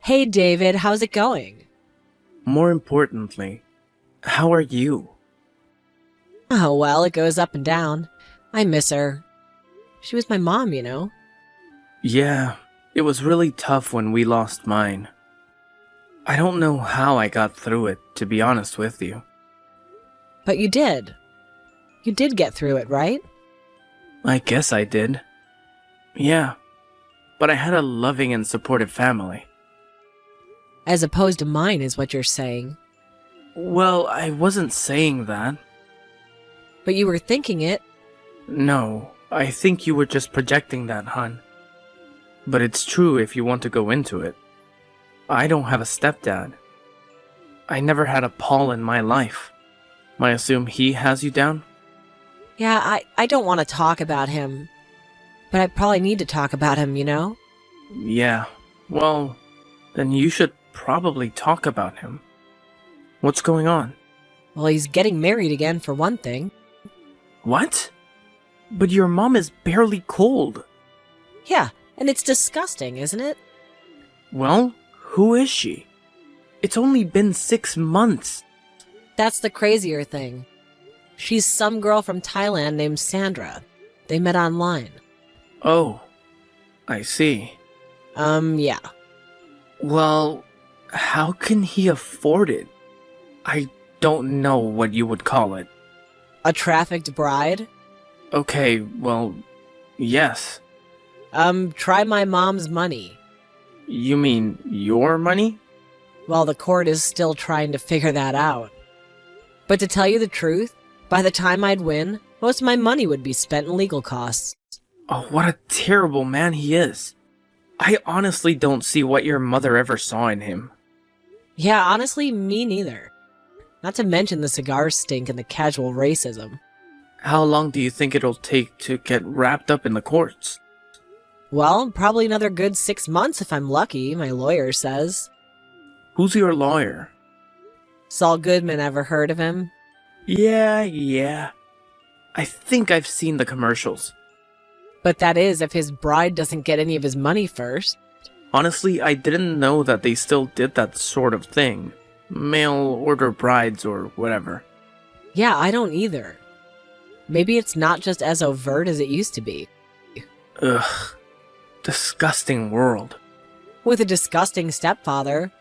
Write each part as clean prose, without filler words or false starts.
Hey David, how's it going? More importantly, how are you? Oh, well, it goes up and down. I miss her. She was my mom, you know? Yeah, it was really tough when we lost mine. I don't know how I got through it, to be honest with you. But you did. You did get through it, right? I guess I did. Yeah, but I had a loving and supportive family. As opposed to mine, is what you're saying. Well, I wasn't saying that. But you were thinking it. No, I think you were just projecting that, hon. But it's true if you want to go into it. I don't have a stepdad. I never had a Paul in my life. I assume he has you down? Yeah, I don't want to talk about him. But I probably need to talk about him, you know? Yeah, well, then you should probably talk about him. What's going on? Well, he's getting married again, for one thing. What? But your mom is barely cold. Yeah, and it's disgusting, isn't it? Well, who is she? It's only been 6 months. That's the crazier thing. She's some girl from Thailand named Sandra. They met online. Oh, I see. Yeah. Well, how can he afford it? I don't know what you would call it. A trafficked bride? Okay, well, yes. Try my mom's money. You mean your money? Well, the court is still trying to figure that out. But to tell you the truth, by the time I'd win, most of my money would be spent in legal costs. Oh, what a terrible man he is. I honestly don't see what your mother ever saw in him. Yeah, honestly, me neither. Not to mention the cigar stink and the casual racism. How long do you think it'll take to get wrapped up in the courts? Well, probably another good 6 months if I'm lucky, my lawyer says. Who's your lawyer? Saul Goodman, ever heard of him? Yeah. I think I've seen the commercials. But that is if his bride doesn't get any of his money first. Honestly, I didn't know that they still did that sort of thing. Mail order brides or whatever. Yeah, I don't either. Maybe it's not just as overt as it used to be. Ugh. Disgusting world. With a disgusting stepfather.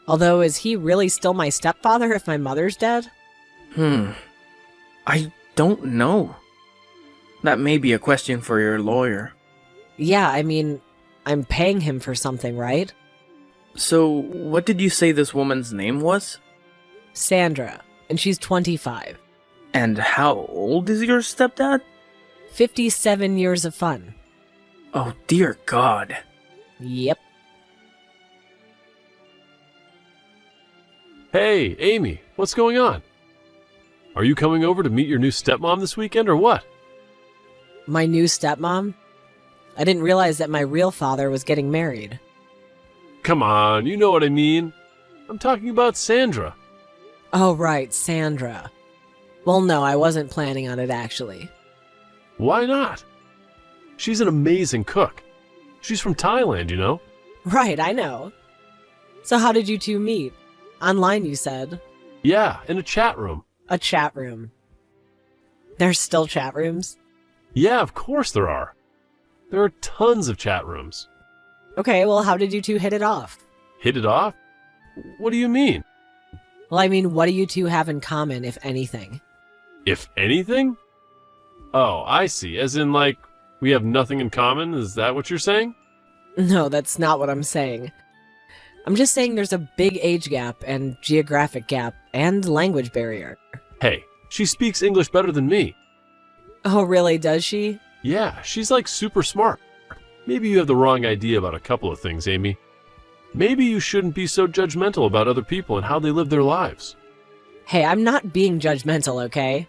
Although, is he really still my stepfather if my mother's dead? I don't know. That may be a question for your lawyer. Yeah, I mean, I'm paying him for something, right? So, what did you say this woman's name was? Sandra, and she's 25. And how old is your stepdad? 57 years of fun. Oh, dear God. Yep. Hey, Amy, what's going on? Are you coming over to meet your new stepmom this weekend or what? My new stepmom? I didn't realize that my real father was getting married. Come on, you know what I mean. I'm talking about Sandra. Oh, right, Sandra. Well, no, I wasn't planning on it, actually. Why not? She's an amazing cook. She's from Thailand, you know? Right, I know. So how did you two meet? Online, you said. Yeah, in a chat room. A chat room. There's still chat rooms? Yeah, of course there are. There are tons of chat rooms. Okay, well, how did you two hit it off? Hit it off? What do you mean? Well, I mean, what do you two have in common, if anything? If anything? Oh, I see. As in, like, we have nothing in common? Is that what you're saying? No, that's not what I'm saying. I'm just saying there's a big age gap and geographic gap and language barrier. Hey, she speaks English better than me. Oh, really? Does she? Yeah, she's like super smart. Maybe you have the wrong idea about a couple of things, Amy. Maybe you shouldn't be so judgmental about other people and how they live their lives. Hey, I'm not being judgmental, okay?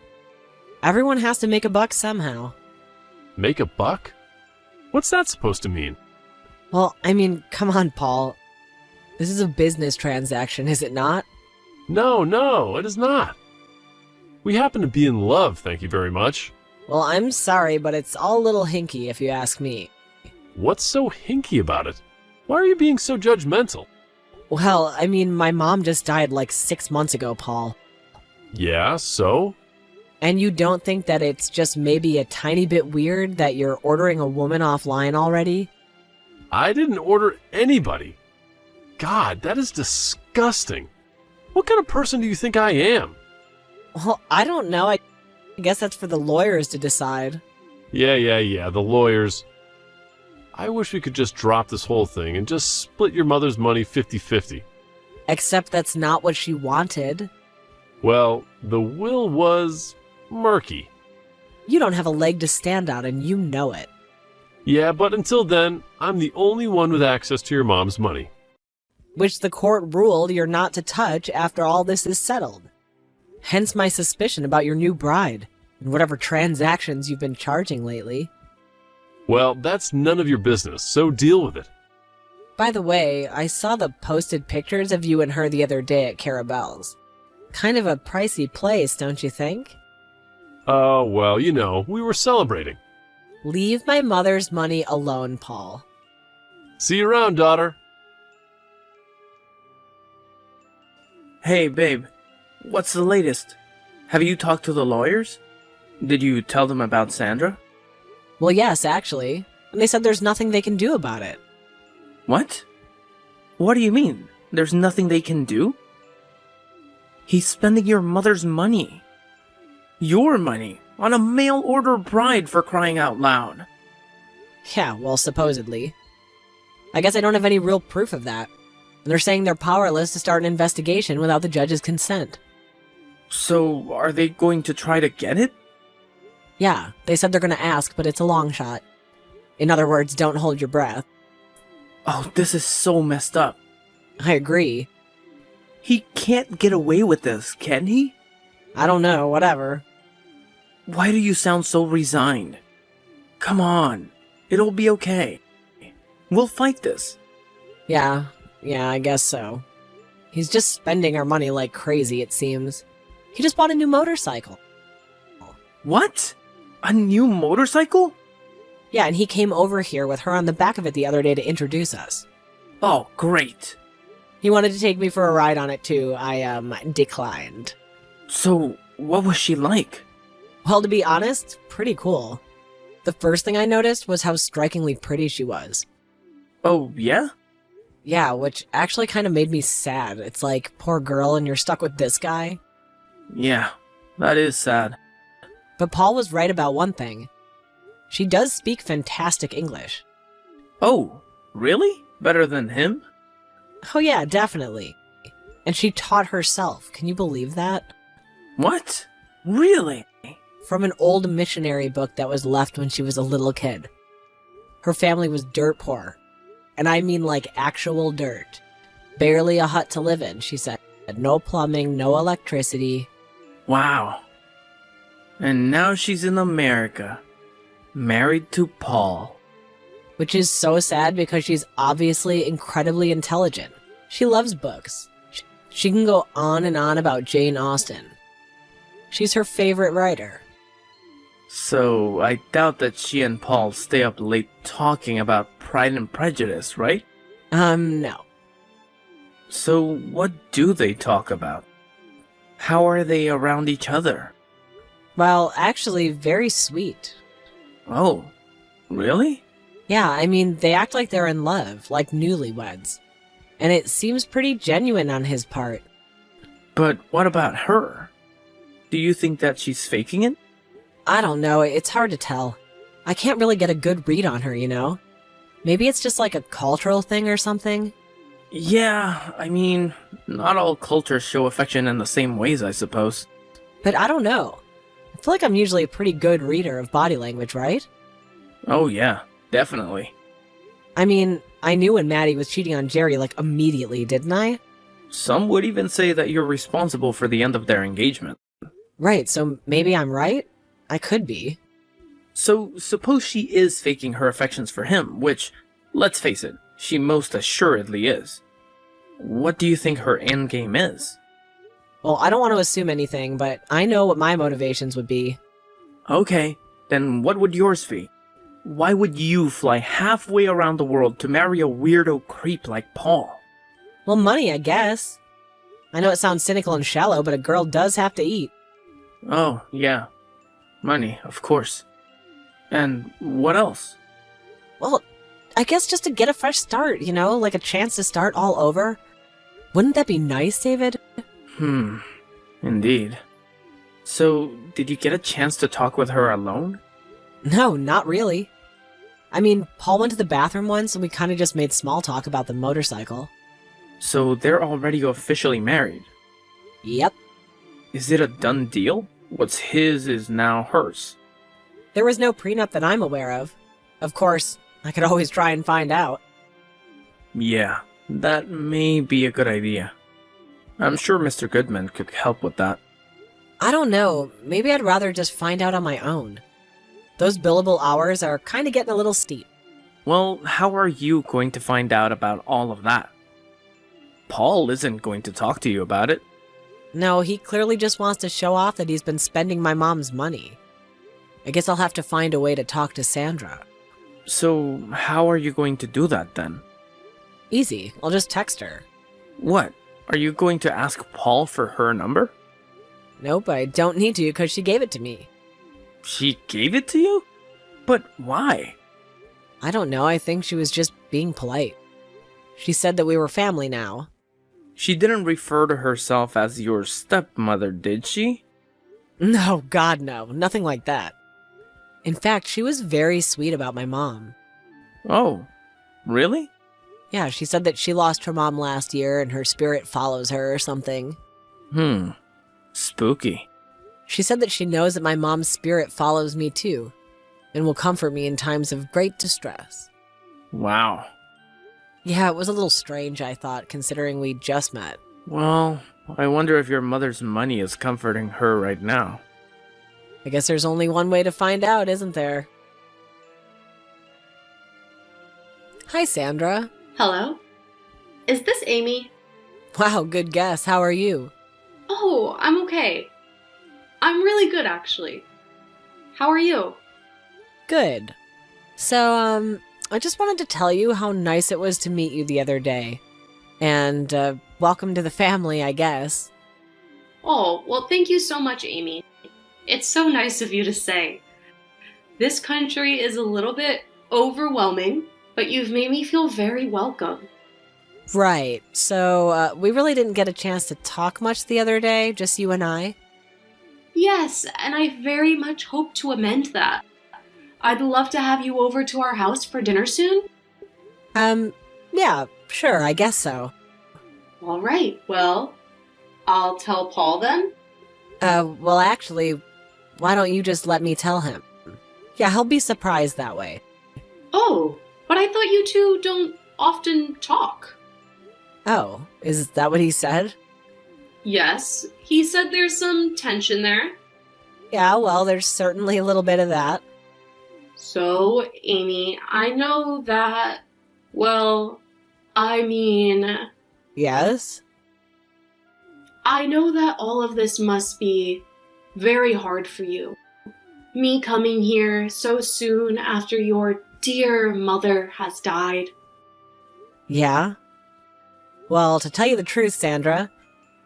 Everyone has to make a buck somehow. Make a buck? What's that supposed to mean? Well, I mean, come on, Paul. This is a business transaction, is it not? No, it is not. We happen to be in love, thank you very much. Well, I'm sorry, but it's all a little hinky if you ask me. What's so hinky about it? Why are you being so judgmental? Well, I mean, my mom just died like 6 months ago, Paul. Yeah, so? And you don't think that it's just maybe a tiny bit weird that you're ordering a woman offline already? I didn't order anybody. God, that is disgusting. What kind of person do you think I am? Well, I don't know. I guess that's for the lawyers to decide. Yeah, the lawyers. I wish we could just drop this whole thing and just split your mother's money 50-50. Except that's not what she wanted. Well, the will was murky. You don't have a leg to stand on, and you know it. Yeah, but until then, I'm the only one with access to your mom's money. Which the court ruled you're not to touch after all this is settled. Hence my suspicion about your new bride, and whatever transactions you've been charging lately. Well, that's none of your business, so deal with it. By the way, I saw the posted pictures of you and her the other day at Carabelle's. Kind of a pricey place, don't you think? Oh, well, we were celebrating. Leave my mother's money alone, Paul. See you around, daughter. Hey, babe. What's the latest? Have you talked to the lawyers? Did you tell them about Sandra? Well, yes, actually. And they said there's nothing they can do about it. What? What do you mean? There's nothing they can do? He's spending your mother's money. Your money on a mail-order bride, for crying out loud. Yeah, well, supposedly. I guess I don't have any real proof of that. And they're saying they're powerless to start an investigation without the judge's consent. So, are they going to try to get it? Yeah, they said they're gonna ask, but it's a long shot. In other words, don't hold your breath. Oh, this is so messed up. I agree. He can't get away with this, can he? I don't know, whatever. Why do you sound so resigned? Come on, it'll be okay. We'll fight this. Yeah, I guess so. He's just spending our money like crazy, it seems. He just bought a new motorcycle. What? A new motorcycle? Yeah, and he came over here with her on the back of it the other day to introduce us. Oh, great. He wanted to take me for a ride on it too. I, declined. So, what was she like? Well, to be honest, pretty cool. The first thing I noticed was how strikingly pretty she was. Oh, yeah? Yeah, which actually kind of made me sad. It's like, poor girl, and you're stuck with this guy. Yeah, that is sad. But Paul was right about one thing. She does speak fantastic English. Oh, really? Better than him? Oh yeah, definitely. And she taught herself. Can you believe that? What? Really? From an old missionary book that was left when she was a little kid. Her family was dirt poor. And I mean like actual dirt. Barely a hut to live in, she said. No plumbing, no electricity. Wow. And now she's in America. Married to Paul. Which is so sad because she's obviously incredibly intelligent. She loves books. She can go on and on about Jane Austen. She's her favorite writer. So, I doubt that she and Paul stay up late talking about Pride and Prejudice, right? No. So, what do they talk about? How are they around each other? Well, actually, very sweet. Oh, really? Yeah, I mean, they act like they're in love, like newlyweds. And it seems pretty genuine on his part. But what about her? Do you think that she's faking it? I don't know, it's hard to tell. I can't really get a good read on her, you know? Maybe it's just like a cultural thing or something? Yeah, I mean, not all cultures show affection in the same ways, I suppose. But I don't know. I feel like I'm usually a pretty good reader of body language, right? Oh yeah, definitely. I mean, I knew when Maddie was cheating on Jerry, like, immediately, didn't I? Some would even say that you're responsible for the end of their engagement. Right, so maybe I'm right? I could be. So, suppose she is faking her affections for him, which, let's face it, she most assuredly is. What do you think her endgame is? Well, I don't want to assume anything, but I know what my motivations would be. Okay, then what would yours be? Why would you fly halfway around the world to marry a weirdo creep like Paul? Well, money, I guess. I know it sounds cynical and shallow, but a girl does have to eat. Oh, yeah. Money, of course. And what else? Well, I guess just to get a fresh start, like a chance to start all over. Wouldn't that be nice, David? Indeed. So, did you get a chance to talk with her alone? No, not really. I mean, Paul went to the bathroom once and we kind of just made small talk about the motorcycle. So, they're already officially married? Yep. Is it a done deal? What's his is now hers? There was no prenup that I'm aware of. Of course, I could always try and find out. Yeah, that may be a good idea. I'm sure Mr. Goodman could help with that. I don't know. Maybe I'd rather just find out on my own. Those billable hours are kind of getting a little steep. Well, how are you going to find out about all of that? Paul isn't going to talk to you about it. No, he clearly just wants to show off that he's been spending my mom's money. I guess I'll have to find a way to talk to Sandra. So, how are you going to do that then? Easy. I'll just text her. What? Are you going to ask Paul for her number? Nope, I don't need to because she gave it to me. She gave it to you? But why? I don't know. I think she was just being polite. She said that we were family now. She didn't refer to herself as your stepmother, did she? No, God, no. Nothing like that. In fact, she was very sweet about my mom. Oh, really? Yeah, she said that she lost her mom last year and her spirit follows her or something. Spooky. She said that she knows that my mom's spirit follows me too, and will comfort me in times of great distress. Wow. Yeah, it was a little strange, I thought, considering we just met. Well, I wonder if your mother's money is comforting her right now. I guess there's only one way to find out, isn't there? Hi, Sandra. Hello? Is this Amy? Wow, good guess. How are you? Oh, I'm okay. I'm really good, actually. How are you? Good. So, I just wanted to tell you how nice it was to meet you the other day. And, welcome to the family, I guess. Oh, well, thank you so much, Amy. It's so nice of you to say. This country is a little bit overwhelming, but you've made me feel very welcome. Right. So, we really didn't get a chance to talk much the other day, just you and I. Yes, and I very much hope to amend that. I'd love to have you over to our house for dinner soon. Yeah, sure, I guess so. All right, well, I'll tell Paul then. Well, actually, why don't you just let me tell him? Yeah, he'll be surprised that way. Oh, but I thought you two don't often talk. Oh, is that what he said? Yes, he said there's some tension there. Yeah, well, there's certainly a little bit of that. So, Amy, I know that, well, I mean... Yes? I know that all of this must be very hard for you. Me coming here so soon after your dear mother has died. Yeah? Well, to tell you the truth, Sandra,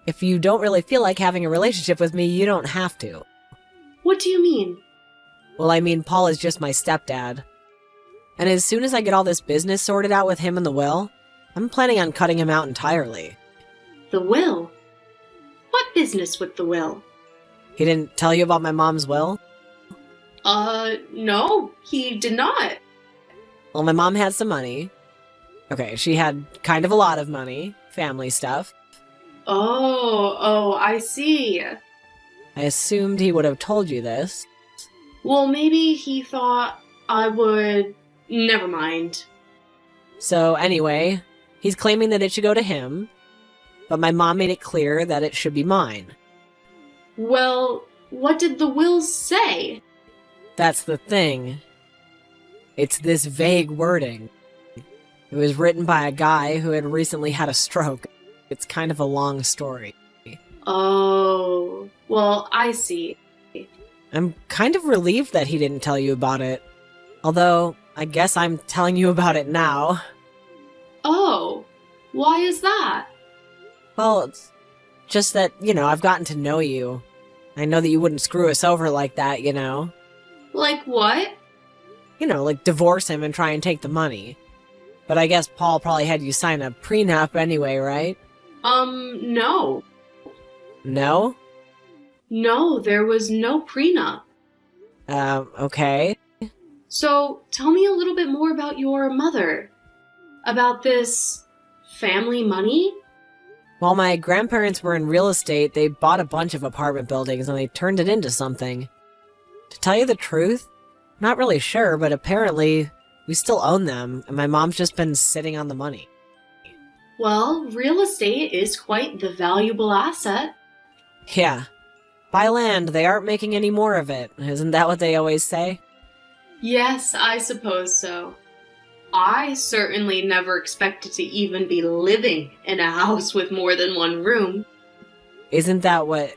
if you don't really feel like having a relationship with me, you don't have to. What do you mean? Well, I mean, Paul is just my stepdad. And as soon as I get all this business sorted out with him and the will, I'm planning on cutting him out entirely. The will? What business with the will? He didn't tell you about my mom's will? No, he did not. Well, my mom had some money. Okay, she had kind of a lot of money, family stuff. Oh, I see. I assumed he would have told you this. Well, maybe he thought I would... Never mind. So anyway, he's claiming that it should go to him, but my mom made it clear that it should be mine. Well, what did the will say? That's the thing. It's this vague wording. It was written by a guy who had recently had a stroke. It's kind of a long story. Oh, well, I see. I'm kind of relieved that he didn't tell you about it. Although, I guess I'm telling you about it now. Oh, why is that? Well, it's just that, I've gotten to know you. I know that you wouldn't screw us over like that, Like what? Like divorce him and try and take the money. But I guess Paul probably had you sign a prenup anyway, right? No. No? No, there was no prenup. Okay. So, tell me a little bit more about your mother. About this family money? While my grandparents were in real estate, they bought a bunch of apartment buildings and they turned it into something. To tell you the truth, I'm not really sure, but apparently we still own them, and my mom's just been sitting on the money. Well, real estate is quite the valuable asset. Yeah. Buy land, they aren't making any more of it. Isn't that what they always say? Yes, I suppose so. I certainly never expected to even be living in a house with more than one room. Isn't that what,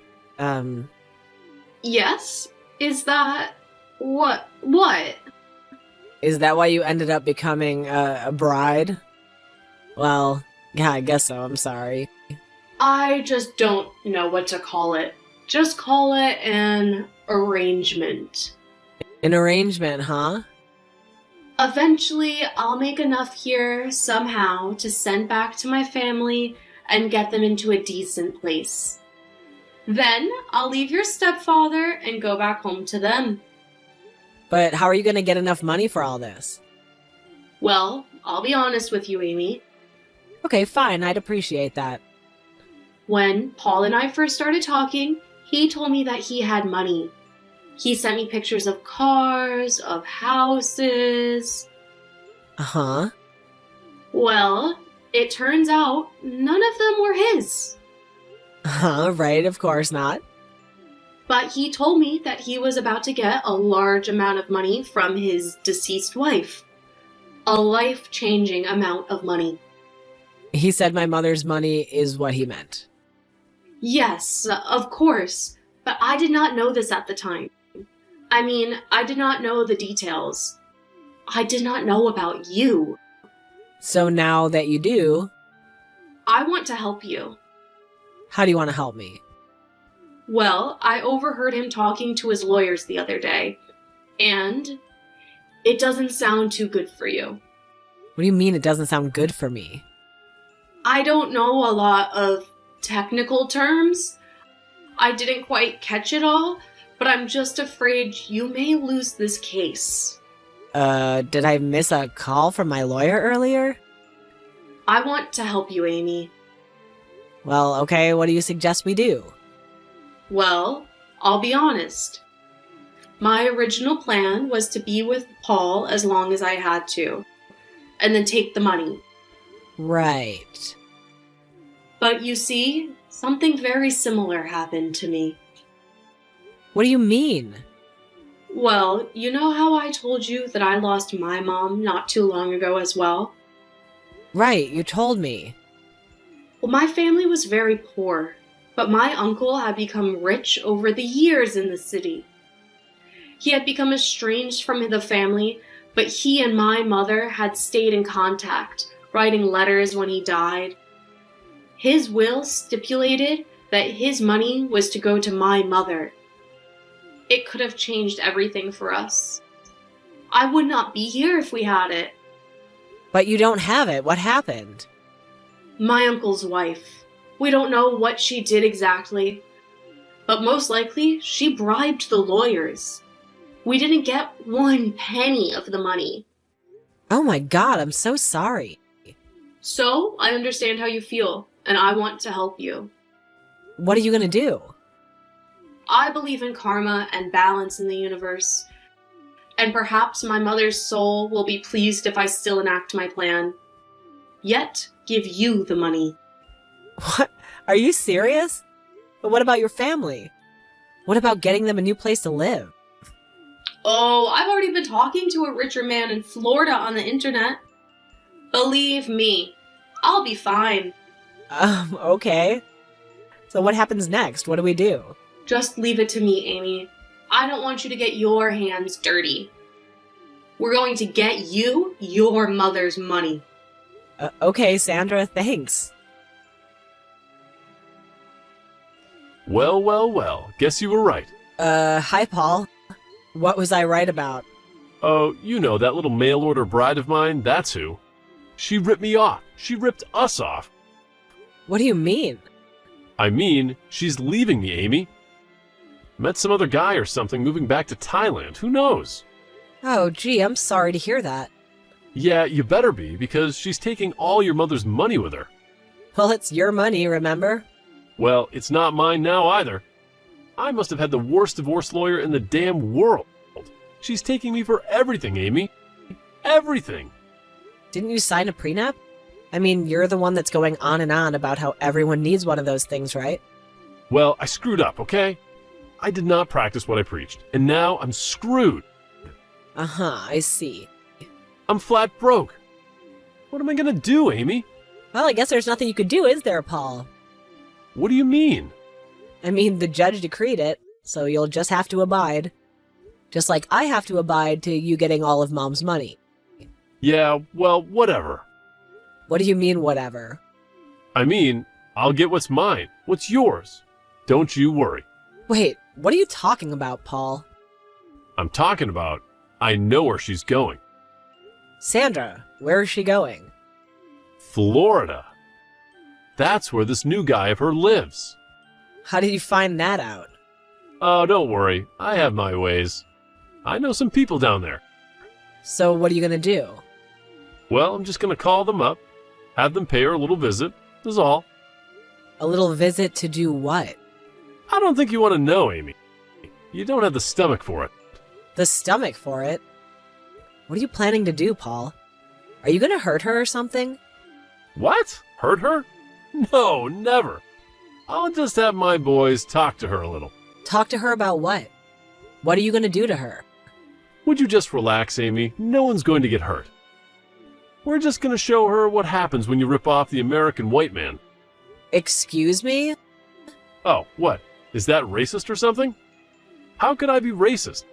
Yes? Is that... What? Is that why you ended up becoming a bride? Well, yeah, I guess so, I'm sorry. I just don't know what to call it. Just call it an arrangement. An arrangement, huh? Eventually, I'll make enough here somehow to send back to my family and get them into a decent place. Then, I'll leave your stepfather and go back home to them. But how are you gonna get enough money for all this? Well, I'll be honest with you, Amy. Okay, fine, I'd appreciate that. When Paul and I first started talking, he told me that he had money. He sent me pictures of cars, of houses. Uh-huh. Well, it turns out none of them were his. Right, of course not. But he told me that he was about to get a large amount of money from his deceased wife. A life-changing amount of money. He said my mother's money is what he meant. Yes, of course. But I did not know this at the time. I mean, I did not know the details. I did not know about you. So now that you do, I want to help you. how do you want to help me? Well, I overheard him talking to his lawyers the other day, and it doesn't sound too good for you. What do you mean it doesn't sound good for me? I don't know a lot of technical terms. I didn't quite catch it all, but I'm just afraid you may lose this case. Did I miss a call from my lawyer earlier? I want to help you, Amy. Well, okay, what do you suggest we do? Well, I'll be honest. My original plan was to be with Paul as long as I had to, and then take the money. Right. But you see, something very similar happened to me. What do you mean? Well, you know how I told you that I lost my mom not too long ago as well? Right, you told me. Well, my family was very poor, but my uncle had become rich over the years in the city. He had become estranged from the family, but he and my mother had stayed in contact, writing letters when he died. His will stipulated that his money was to go to my mother. It could have changed everything for us. I would not be here if we had it. But you don't have it. What happened? My uncle's wife. We don't know what she did exactly, but most likely she bribed the lawyers. We didn't get 1 penny of the money. Oh my god, I'm so sorry. So, I understand how you feel, and I want to help you. What are you gonna do? I believe in karma and balance in the universe, and perhaps my mother's soul will be pleased if I still enact my plan. Yet, give you the money. What? Are you serious? But what about your family? What about getting them a new place to live? Oh, I've already been talking to a richer man in Florida on the internet. Believe me, I'll be fine. Okay. So what happens next? What do we do? Just leave it to me, Amy. I don't want you to get your hands dirty. We're going to get you your mother's money. Okay, Sandra, thanks. Well, well, well. Guess you were right. Hi, Paul. What was I right about? Oh, you know, that little mail-order bride of mine, that's who. She ripped me off. She ripped us off. What do you mean? I mean, she's leaving me, Amy. Met some other guy or something moving back to Thailand. Who knows? Oh, gee, I'm sorry to hear that. Yeah, you better be, because she's taking all your mother's money with her. Well, it's your money, remember? Well, it's not mine now either. I must have had the worst divorce lawyer in the damn world. She's taking me for everything, Amy. Everything. Didn't you sign a prenup? I mean, you're the one that's going on and on about how everyone needs one of those things, right? Well, I screwed up, okay? I did not practice what I preached, and now I'm screwed. Uh-huh, I see. I'm flat broke. What am I gonna do, Amy? Well, I guess there's nothing you could do, is there, Paul? What do you mean? I mean, the judge decreed it, so you'll just have to abide. Just like I have to abide to you getting all of Mom's money. Yeah, well, whatever. What do you mean, whatever? I mean, I'll get what's mine. What's yours? Don't you worry. Wait, what are you talking about, Paul? I'm talking about, I know where she's going. Sandra, where is she going? Florida. That's where this new guy of her lives. How did you find that out? Oh, don't worry. I have my ways. I know some people down there. So what are you gonna do? Well, I'm just gonna call them up, have them pay her a little visit, is all. A little visit to do what? I don't think you want to know, Amy. You don't have the stomach for it. The stomach for it? What are you planning to do, Paul? Are you gonna hurt her or something? What? Hurt her? No, never. I'll just have my boys talk to her a little. Talk to her about what? What are you gonna do to her? Would you just relax, Amy? No one's going to get hurt. We're just going to show her what happens when you rip off the American white man. Excuse me? Oh, what? Is that racist or something? How could I be racist?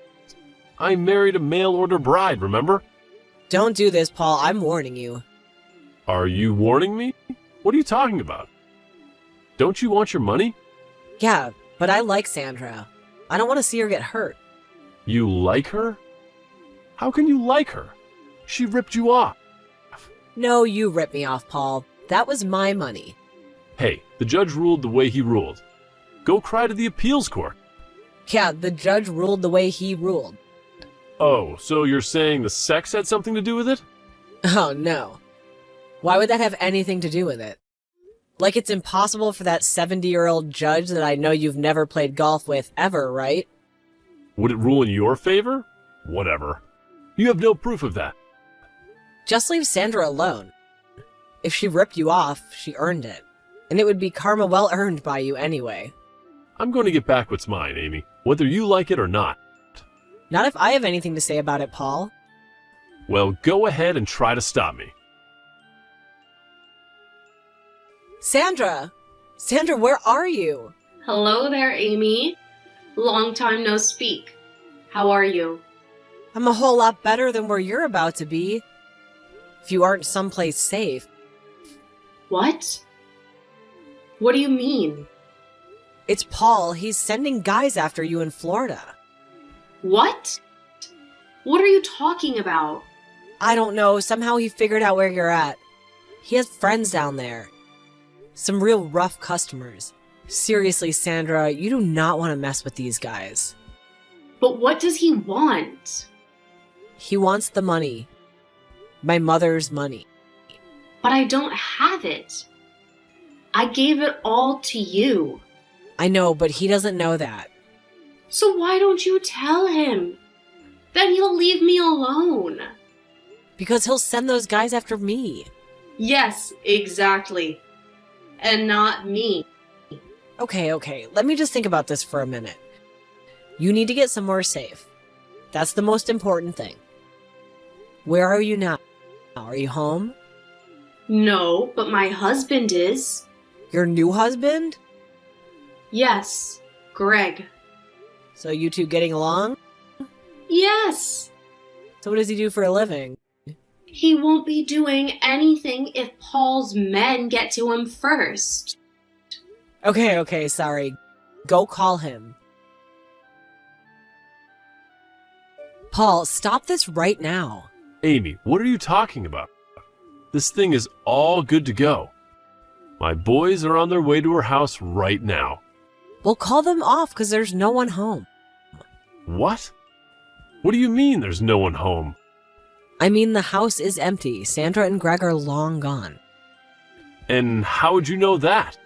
I married a mail-order bride, remember? Don't do this, Paul. I'm warning you. Are you warning me? What are you talking about? Don't you want your money? Yeah, but I like Sandra. I don't want to see her get hurt. You like her? How can you like her? She ripped you off. No, you ripped me off, Paul. That was my money. Hey, the judge ruled the way he ruled. Go cry to the appeals court. Yeah, the judge ruled the way he ruled. Oh, so you're saying the sex had something to do with it? Oh, no. Why would that have anything to do with it? Like it's impossible for that 70-year-old judge that I know you've never played golf with ever, right? Would it rule in your favor? Whatever. You have no proof of that. Just leave Sandra alone. If she ripped you off, she earned it. And it would be karma well earned by you anyway. I'm going to get back what's mine, Amy, whether you like it or not. Not if I have anything to say about it, Paul. Well, go ahead and try to stop me. Sandra! Sandra, where are you? Hello there, Amy. Long time no speak. How are you? I'm a whole lot better than where you're about to be. If you aren't someplace safe. What? What do you mean? It's Paul. He's sending guys after you in Florida. What? What are you talking about? I don't know. Somehow he figured out where you're at. He has friends down there. Some real rough customers. Seriously, Sandra, you do not want to mess with these guys. But what does he want? He wants the money. My mother's money. But I don't have it. I gave it all to you. I know, but he doesn't know that. So why don't you tell him? Then he'll leave me alone. Because he'll send those guys after me. Yes, exactly. And not me. Okay, let me just think about this for a minute. You need to get somewhere safe. That's the most important thing. Where are you now? Are you home? No, but my husband is. Your new husband? Yes, Greg. So you two getting along? Yes. So what does he do for a living? He won't be doing anything if Paul's men get to him first. Okay, sorry. Go call him. Paul, stop this right now. Amy, what are you talking about? This thing is all good to go. My boys are on their way to her house right now. We'll call them off because there's no one home. What? What do you mean there's no one home? I mean, the house is empty. Sandra and Greg are long gone. And how would you know that?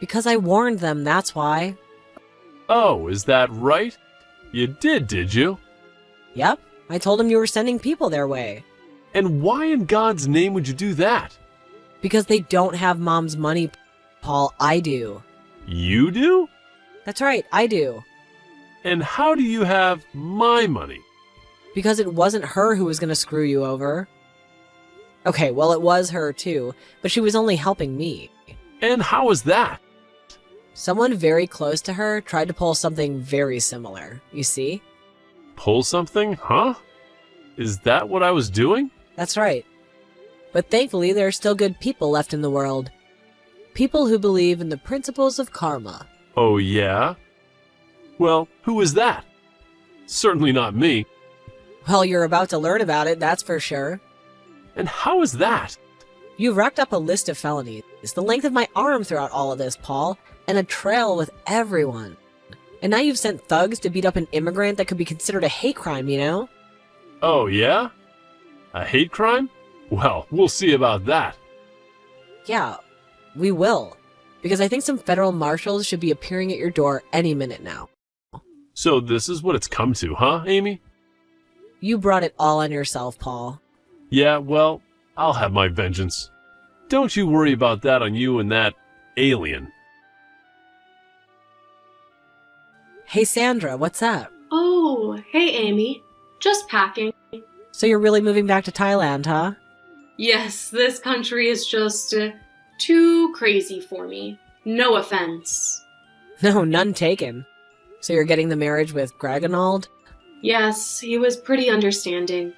Because I warned them, that's why. Oh, is that right? You did you? Yep, I told them you were sending people their way. And why in God's name would you do that? Because they don't have Mom's money, Paul. I do. You do? That's right, I do. And how do you have my money? Because it wasn't her who was going to screw you over. Okay, well, it was her too, but she was only helping me. And how was that? Someone very close to her tried to pull something very similar, you see? Pull something, huh? Is that what I was doing? That's right. But thankfully, there are still good people left in the world. People who believe in the principles of karma. Oh, yeah? Well, who is that? Certainly not me. Well, you're about to learn about it, that's for sure. And how is that? You've racked up a list of felonies, the length of my arm throughout all of this, Paul, and a trail with everyone. And now you've sent thugs to beat up an immigrant that could be considered a hate crime, you know? Oh, yeah? A hate crime? Well, we'll see about that. Yeah, we will. Because I think some federal marshals should be appearing at your door any minute now. So this is what it's come to, huh, Amy? You brought it all on yourself, Paul. Yeah, well, I'll have my vengeance. Don't you worry about that on you and that alien. Hey, Sandra, what's up? Oh, hey, Amy. Just packing. So you're really moving back to Thailand, huh? Yes, this country is just too crazy for me. No offense. No, none taken. So you're getting the marriage with Gregonald? Yes, he was pretty understanding.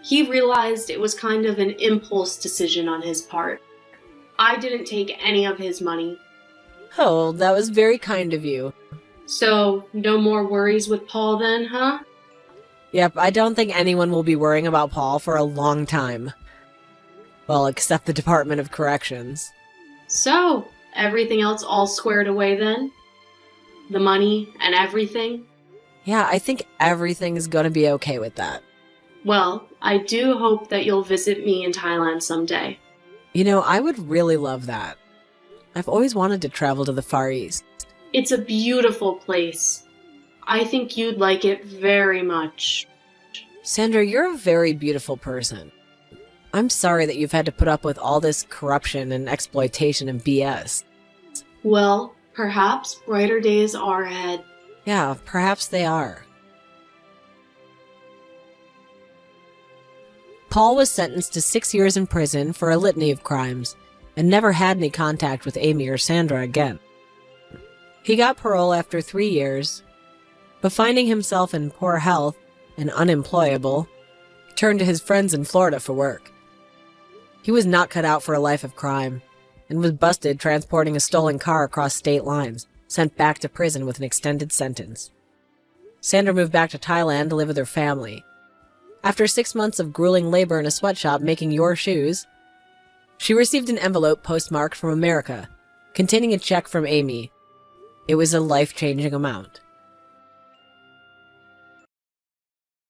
He realized it was kind of an impulse decision on his part. I didn't take any of his money. Oh, that was very kind of you. So, no more worries with Paul then, huh? Yep, I don't think anyone will be worrying about Paul for a long time. Well, except the Department of Corrections. So, everything else all squared away then? The money and everything? Yeah, I think everything is going to be okay with that. Well, I do hope that you'll visit me in Thailand someday. You know, I would really love that. I've always wanted to travel to the Far East. It's a beautiful place. I think you'd like it very much. Sandra, you're a very beautiful person. I'm sorry that you've had to put up with all this corruption and exploitation and BS. Well, perhaps brighter days are ahead. Yeah, perhaps they are. Paul was sentenced to 6 years in prison for a litany of crimes and never had any contact with Amy or Sandra again. He got parole after 3 years, but finding himself in poor health and unemployable, turned to his friends in Florida for work. He was not cut out for a life of crime and was busted transporting a stolen car across state lines, sent back to prison with an extended sentence. Sandra moved back to Thailand to live with her family. After 6 months of grueling labor in a sweatshop making your shoes, she received an envelope postmarked from America, containing a check from Amy. It was a life-changing amount.